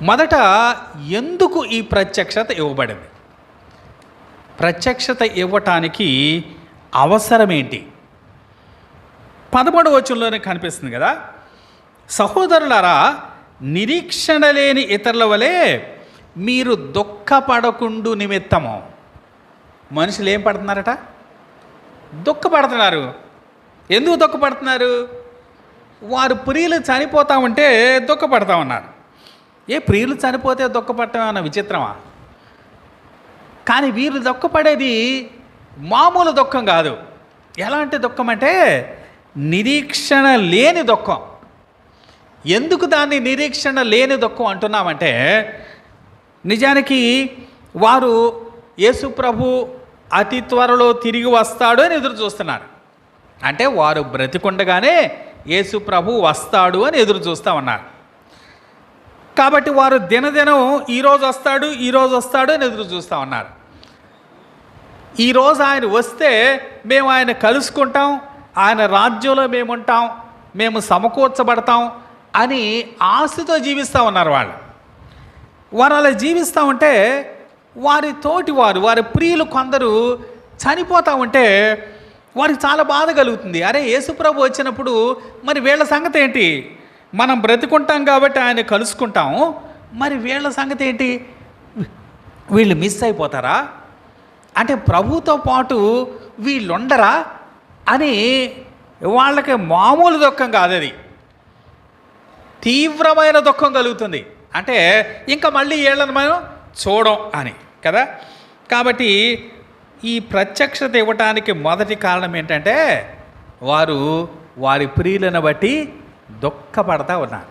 మొదట ఎందుకు ఈ ప్రత్యక్షత ఇవ్వబడింది? ప్రత్యక్షత ఇవ్వటానికి అవసరమేంటి? 13వ వచనంలోనే కనిపిస్తుంది కదా, సహోదరులారా, నిరీక్షణ లేని ఇతరుల వలె మీరు దుఃఖపడకుండు నిమిత్తము. మనుషులు ఏం పడుతున్నారట? దుఃఖపడుతున్నారు. ఎందుకు దుఃఖపడుతున్నారు? వారు ప్రియులు చనిపోతా ఉంటే దుఃఖపడతా ఉన్నారు. ప్రియులు చనిపోతే దుఃఖపడటం అన్న విచిత్రమా? కానీ వీరు దుఃఖపడేది మామూలు దుఃఖం కాదు. ఎలాంటి దుఃఖం అంటే నిరీక్షణ లేని దుఃఖం. ఎందుకు దాన్ని నిరీక్షణ లేని దుఃఖం అంటున్నామంటే, నిజానికి వారు యేసు ప్రభు అతి త్వరలో తిరిగి వస్తాడు అని ఎదురు చూస్తున్నారు. అంటే వారు బ్రతికుండగానే యేసు ప్రభు వస్తాడు అని ఎదురు చూస్తూ ఉన్నారు. కాబట్టి వారు దినదినం ఈరోజు వస్తాడు అని ఎదురు చూస్తూ ఉన్నారు. ఈరోజు ఆయన వస్తే మేము ఆయన కలుసుకుంటాం, ఆయన రాజ్యంలో మేము ఉంటాం, మేము సమకూర్చబడతాం అని ఆశతో జీవిస్తూ ఉన్నారు. వారు అలా జీవిస్తూ ఉంటే వారి ప్రియులు కొందరు చనిపోతూ ఉంటే వారికి చాలా బాధ కలుగుతుంది. అరే, యేసుప్రభు వచ్చినప్పుడు మరి వీళ్ళ సంగతి ఏంటి? మనం బ్రతికుంటాం కాబట్టి ఆయన కలుసుకుంటాం, మరి వీళ్ళ సంగతి ఏంటి? వీళ్ళు మిస్ అయిపోతారా? అంటే ప్రభుతో పాటు వీళ్ళు ఉండరా అని వాళ్ళకి మామూలు దుఃఖం కాదు, అది తీవ్రమైన దుఃఖం కలుగుతుంది. అంటే ఇంకా మళ్ళీ వీళ్ళని మనం చూడం అని కదా. కాబట్టి ఈ ప్రత్యక్షత ఇవ్వటానికి మొదటి కారణం ఏంటంటే వారు వారి ప్రియులను బట్టి దుఃఖపడతా ఉన్నారు.